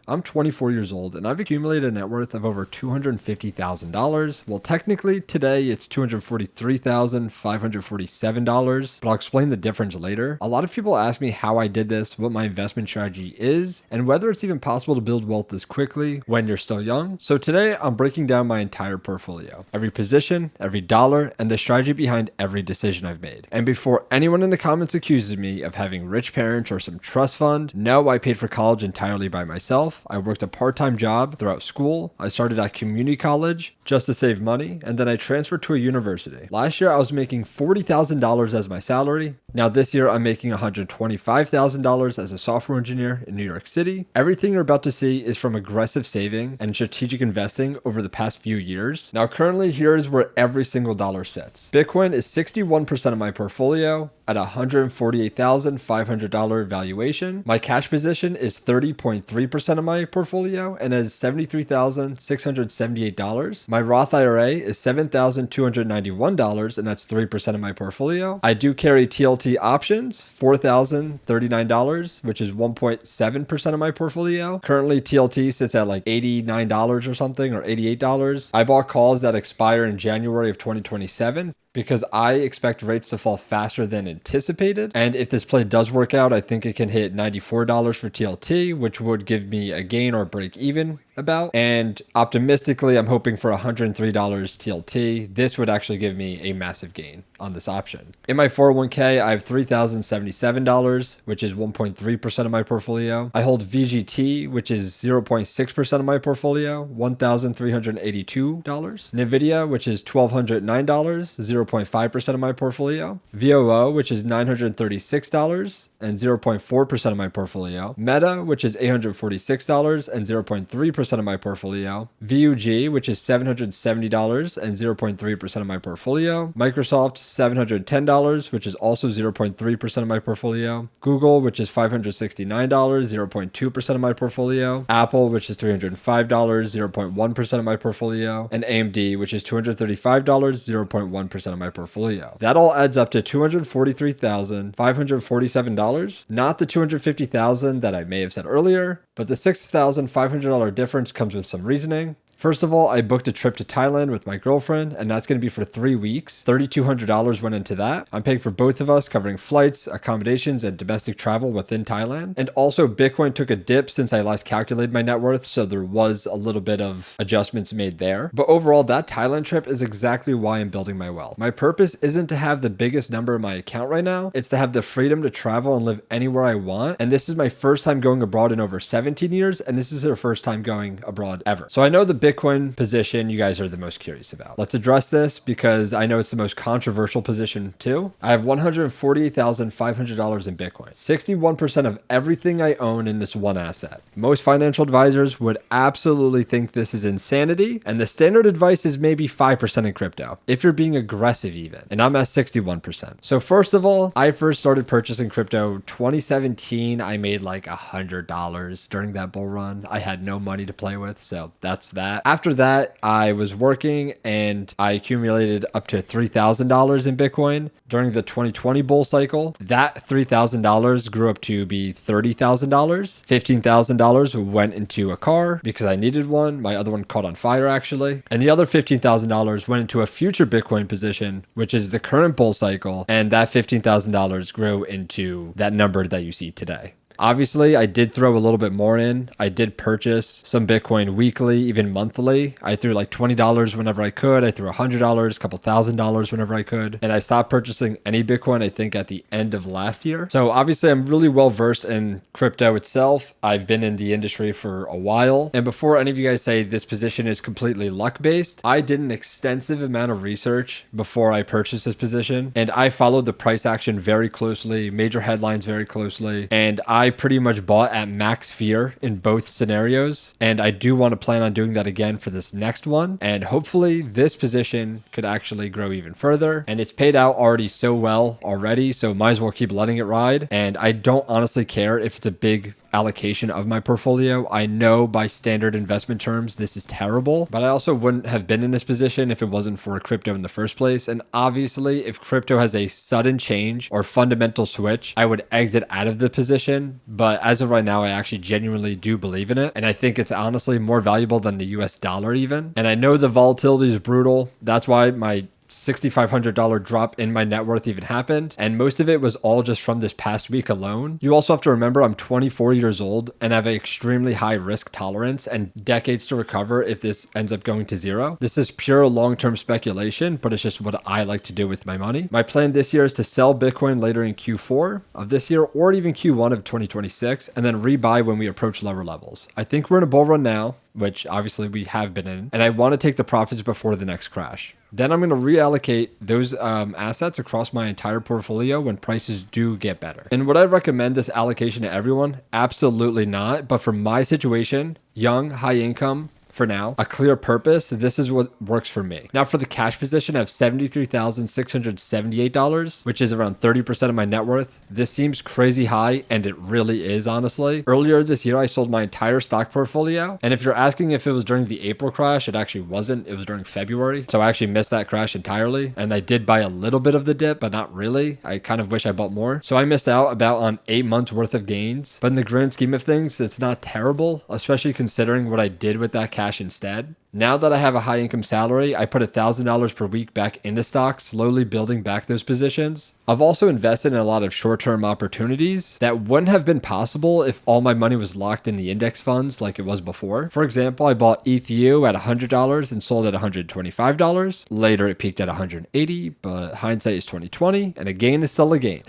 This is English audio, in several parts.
I'm 24 years old and I've accumulated a net worth of over $250,000. Well, technically today it's $243,547, but I'll explain the difference later. A lot of people ask me how I did this, what my investment strategy is, and whether it's even possible to build wealth this quickly when you're still young. So today I'm breaking down my entire portfolio, every position, every dollar, and the strategy behind every decision I've made. And before anyone in the comments accuses me of having rich parents or some trust fund, no, I paid for college entirely by myself. I worked a part-time job throughout school. I started at community college just to save money, and then I transferred to a university. Last year, I was making $40,000 as my salary. Now this year, I'm making $125,000 as a software engineer in New York City. Everything you're about to see is from aggressive saving and strategic investing over the past few years. Now currently, here is where every single dollar sits. Bitcoin is 61% of my portfolio at $148,500 valuation. My cash position is 30.3% of my portfolio and is $73,678. My Roth IRA is $7,291 and that's 3% of my portfolio. I do carry TLT options, $4,039, which is 1.7% of my portfolio. Currently TLT sits at like $89 or something, or $88. I bought calls that expire in January of 2027. Because I expect rates to fall faster than anticipated. And if this play does work out, I think it can hit $94 for TLT, which would give me a gain or break even about. And optimistically, I'm hoping for $103 TLT. This would actually give me a massive gain on this option. In my 401k, I have $3,077, which is 1.3% of my portfolio. I hold VGT, which is 0.6% of my portfolio, $1,382. NVIDIA, which is $1,209, 0.5% of my portfolio. VOO, which is $936 and 0.4% of my portfolio. Meta, which is $846 and 0.3% of my portfolio. VUG, which is $770 and 0.3% of my portfolio. Microsoft, $710, which is also 0.3% of my portfolio. Google, which is $569, 0.2% of my portfolio. Apple, which is $305, 0.1% of my portfolio. And AMD, which is $235, 0.1% of my portfolio. That all adds up to $243,547. Not the $250,000 that I may have said earlier, but the $6,500 difference comes with some reasoning. First of all, I booked a trip to Thailand with my girlfriend, and that's going to be for 3 weeks. $3,200 went into that. I'm paying for both of us, covering flights, accommodations, and domestic travel within Thailand. And also, Bitcoin took a dip since I last calculated my net worth, so there was a little bit of adjustments made there. But overall, that Thailand trip is exactly why I'm building my wealth. My purpose isn't to have the biggest number in my account right now. It's to have the freedom to travel and live anywhere I want. And this is my first time going abroad in over 17 years, and this is her first time going abroad ever. So I know the Bitcoin position you guys are the most curious about. Let's address this because I know it's the most controversial position too. I have $148,500 in Bitcoin, 61% of everything I own in this one asset. Most financial advisors would absolutely think this is insanity, and the standard advice is maybe 5% in crypto, if you're being aggressive even, and I'm at 61%. So first of all, I first started purchasing crypto 2017. I made like $100 during that bull run. I had no money to play with, so that's that. After that, I was working and I accumulated up to $3,000 in Bitcoin during the 2020 bull cycle. That $3,000 grew up to be $30,000. $15,000 went into a car because I needed one. My other one caught on fire actually. And the other $15,000 went into a future Bitcoin position, which is the current bull cycle. And that $15,000 grew into that number that you see today. Obviously, I did throw a little bit more in. I did purchase some Bitcoin weekly, even monthly. I threw like $20 whenever I could. I threw $100, a couple $1,000 whenever I could. And I stopped purchasing any Bitcoin, I think, at the end of last year. So obviously, I'm really well versed in crypto itself. I've been in the industry for a while. And before any of you guys say this position is completely luck-based, I did an extensive amount of research before I purchased this position. And I followed the price action very closely, major headlines very closely. And I pretty much bought at max fear in both scenarios. And I do want to plan on doing that again for this next one. And hopefully this position could actually grow even further. And it's paid out already so well already. So might as well keep letting it ride. And I don't honestly care if it's a big allocation of my portfolio. I know by standard investment terms, this is terrible, but I also wouldn't have been in this position if it wasn't for crypto in the first place. And obviously, if crypto has a sudden change or fundamental switch, I would exit out of the position. But as of right now, I actually genuinely do believe in it. And I think it's honestly more valuable than the US dollar even. And I know the volatility is brutal. That's why my $6,500 drop in my net worth even happened. And most of it was all just from this past week alone. You also have to remember I'm 24 years old and have an extremely high risk tolerance and decades to recover if this ends up going to zero. This is pure long-term speculation, but it's just what I like to do with my money. My plan this year is to sell Bitcoin later in Q4 of this year or even Q1 of 2026 and then rebuy when we approach lower levels. I think we're in a bull run now, which obviously we have been in, and I want to take the profits before the next crash. Then I'm going to reallocate those assets across my entire portfolio when prices do get better. And would I recommend this allocation to everyone? Absolutely not. But for my situation, young, high income, for now, a clear purpose, this is what works for me. Now for the cash position, I have $73,678, which is around 30% of my net worth. This seems crazy high, and it really is, honestly. Earlier this year, I sold my entire stock portfolio. And if you're asking if it was during the April crash, it actually wasn't. It was during February. So I actually missed that crash entirely. And I did buy a little bit of the dip, but not really. I kind of wish I bought more. So I missed out about on 8 months worth of gains. But in the grand scheme of things, it's not terrible, especially considering what I did with that cash instead. Now that I have a high income salary, I put $1,000 per week back into stocks, slowly building back those positions. I've also invested in a lot of short-term opportunities that wouldn't have been possible if all my money was locked in the index funds like it was before. For example, I bought ETH at $100 and sold at $125. Later, it peaked at $180, but hindsight is 2020, and a gain is still a gain.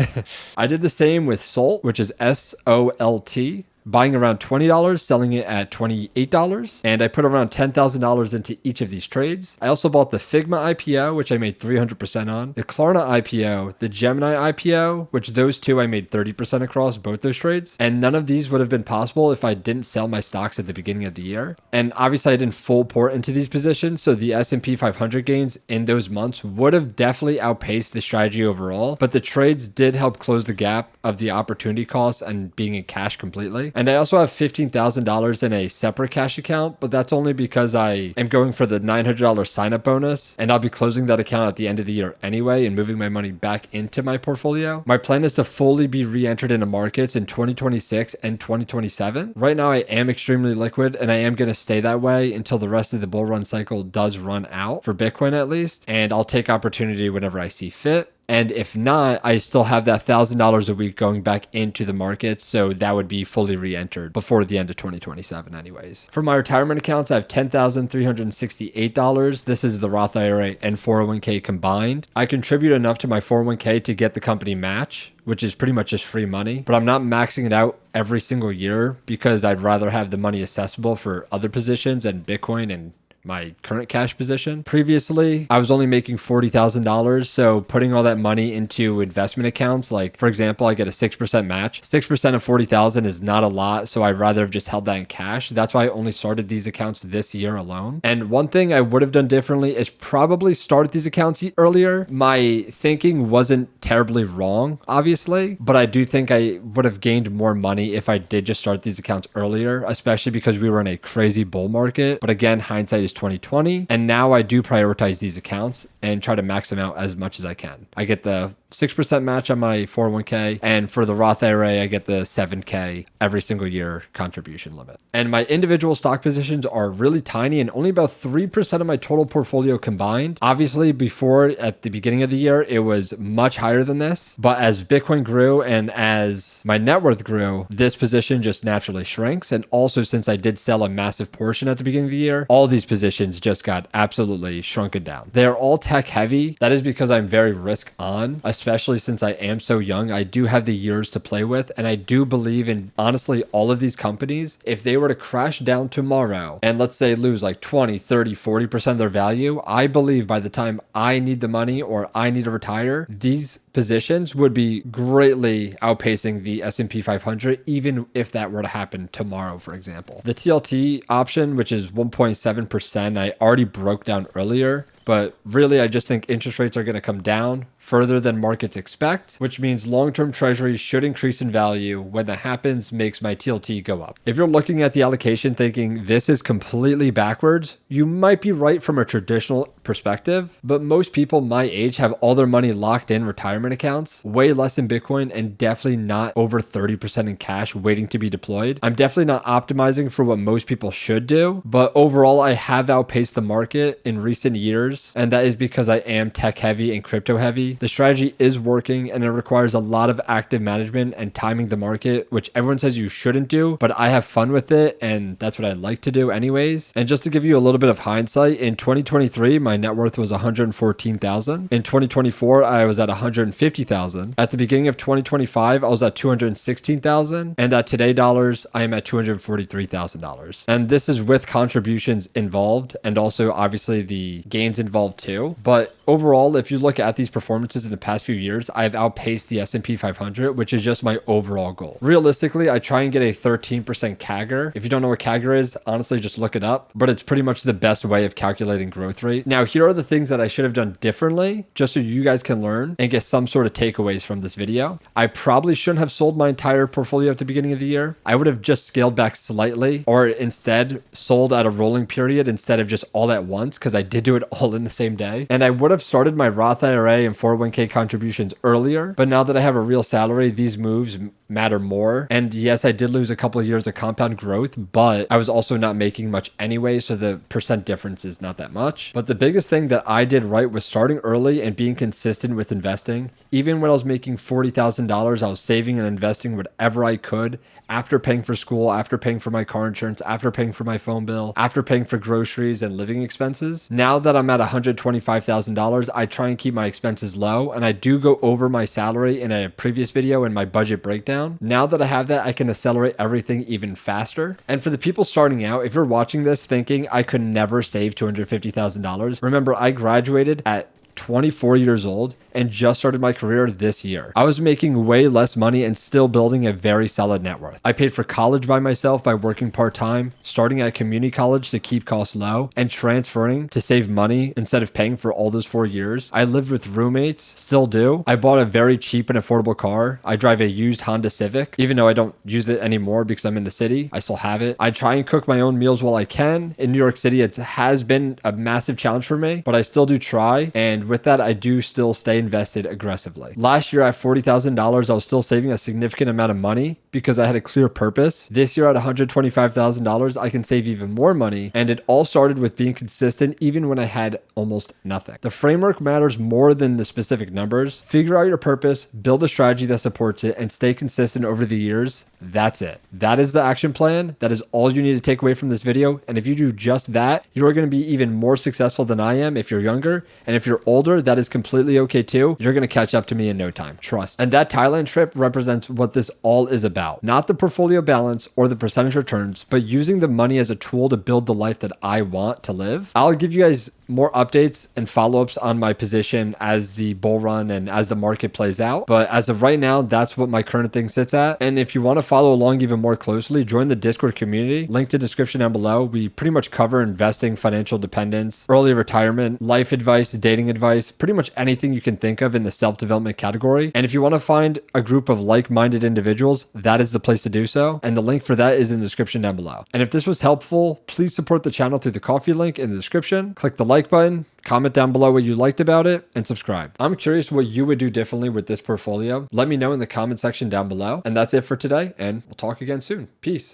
I did the same with SOLT, which is SOLT. Buying around $20, selling it at $28, and I put around $10,000 into each of these trades. I also bought the Figma IPO, which I made 300% on, the Klarna IPO, the Gemini IPO, which those two I made 30% across both those trades, and none of these would have been possible if I didn't sell my stocks at the beginning of the year. And obviously I didn't full port into these positions, so the S&P 500 gains in those months would have definitely outpaced the strategy overall, but the trades did help close the gap of the opportunity costs and being in cash completely. And I also have $15,000 in a separate cash account, but that's only because I am going for the $900 sign-up bonus, and I'll be closing that account at the end of the year anyway and moving my money back into my portfolio. My plan is to fully be re-entered into markets in 2026 and 2027. Right now, I am extremely liquid, and I am going to stay that way until the rest of the bull run cycle does run out, for Bitcoin at least, and I'll take opportunity whenever I see fit. And if not, I still have that $1,000 a week going back into the markets. So that would be fully re-entered before the end of 2027 anyways. For my retirement accounts, I have $10,368. This is the Roth IRA and 401k combined. I contribute enough to my 401k to get the company match, which is pretty much just free money, but I'm not maxing it out every single year because I'd rather have the money accessible for other positions and Bitcoin and my current cash position. Previously, I was only making $40,000. So putting all that money into investment accounts, like for example, I get a 6% match. 6% of 40,000 is not a lot. So I'd rather have just held that in cash. That's why I only started these accounts this year alone. And one thing I would have done differently is probably started these accounts earlier. My thinking wasn't terribly wrong, obviously, but I do think I would have gained more money if I did just start these accounts earlier, especially because we were in a crazy bull market. But again, hindsight is 2020, and now I do prioritize these accounts and try to max them out as much as I can. I get the 6% match on my 401k, and for the Roth IRA, I get the 7k every single year contribution limit. And my individual stock positions are really tiny and only about 3% of my total portfolio combined. Obviously, before at the beginning of the year, it was much higher than this, but as Bitcoin grew and as my net worth grew, this position just naturally shrinks. And also, since I did sell a massive portion at the beginning of the year, all these positions just got absolutely shrunken down. They are all tech heavy. That is because I'm very risk on, especially since I am so young. I do have the years to play with, and I do believe in honestly all of these companies. If they were to crash down tomorrow and let's say lose like 20, 30, 40% of their value, I believe by the time I need the money or I need to retire, these positions would be greatly outpacing the S&P 500, even if that were to happen tomorrow, for example. The TLT option, which is 1.7%, I already broke down earlier. But really, I just think interest rates are going to come down further than markets expect, which means long-term treasuries should increase in value. When that happens, makes my TLT go up. If you're looking at the allocation thinking this is completely backwards, you might be right from a traditional perspective, but most people my age have all their money locked in retirement accounts, way less in Bitcoin, and definitely not over 30% in cash waiting to be deployed. I'm definitely not optimizing for what most people should do, but overall, I have outpaced the market in recent years, and that is because I am tech heavy and crypto heavy. The strategy is working, and it requires a lot of active management and timing the market, which everyone says you shouldn't do, but I have fun with it, and that's what I like to do anyways. And just to give you a little bit of hindsight, in 2023, my net worth was 114,000. In 2024, I was at 150,000. At the beginning of 2025, I was at 216,000, and at today dollars, I am at $243,000. And this is with contributions involved, and also obviously the gains involved too. But overall, if you look at these performances in the past few years, I've outpaced the S&P 500, which is just my overall goal. Realistically, I try and get a 13% CAGR. If you don't know what CAGR is, honestly, just look it up, but it's pretty much the best way of calculating growth rate. Now, here are the things that I should have done differently, just so you guys can learn and get some sort of takeaways from this video. I probably shouldn't have sold my entire portfolio at the beginning of the year. I would have just scaled back slightly, or instead sold at a rolling period instead of just all at once, because I did do it all in the same day. And I would have started my Roth IRA and 401k contributions earlier, but now that I have a real salary, these moves matter more. And yes, I did lose a couple of years of compound growth, but I was also not making much anyway, so the percent difference is not that much. But the biggest thing that I did right was starting early and being consistent with investing. Even when I was making $40,000, I was saving and investing whatever I could after paying for school, after paying for my car insurance, after paying for my phone bill, after paying for groceries and living expenses. Now that I'm at $125,000, I try and keep my expenses low, and I do go over my salary in a previous video in my budget breakdown. Now that I have that, I can accelerate everything even faster. And for the people starting out, if you're watching this thinking I could never save $250,000, remember I graduated at 24 years old and just started my career this year. I was making way less money and still building a very solid net worth. I paid for college by myself by working part-time, starting at community college to keep costs low, and transferring to save money instead of paying for all those 4 years. I lived with roommates, still do. I bought a very cheap and affordable car. I drive a used Honda Civic, even though I don't use it anymore because I'm in the city. I still have it. I try and cook my own meals while I can. In New York City, it has been a massive challenge for me, but I still do try. And with that, I do still stay invested aggressively. Last year at $40,000, I was still saving a significant amount of money because I had a clear purpose. This year at $125,000, I can save even more money. And it all started with being consistent even when I had almost nothing. The framework matters more than the specific numbers. Figure out your purpose, build a strategy that supports it, and stay consistent over the years. That's it. That is the action plan. That is all you need to take away from this video. And if you do just that, you are going to be even more successful than I am if you're younger. And if you're older, that is completely okay too. You're going to catch up to me in no time. Trust. And that Thailand trip represents what this all is about. Not the portfolio balance or the percentage returns, but using the money as a tool to build the life that I want to live. I'll give you guys more updates and follow-ups on my position as the bull run and as the market plays out. But as of right now, that's what my current thing sits at. And if you want to follow along even more closely, join the Discord community. Link to the description down below. We pretty much cover investing, financial dependence, early retirement, life advice, dating advice, pretty much anything you can think of in the self-development category. And if you want to find a group of like-minded individuals, that is the place to do so. And the link for that is in the description down below. And if this was helpful, please support the channel through the coffee link in the description. Click the like button, comment down below what you liked about it, and subscribe. I'm curious what you would do differently with this portfolio. Let me know in the comment section down below. And that's it for today, and we'll talk again soon. Peace.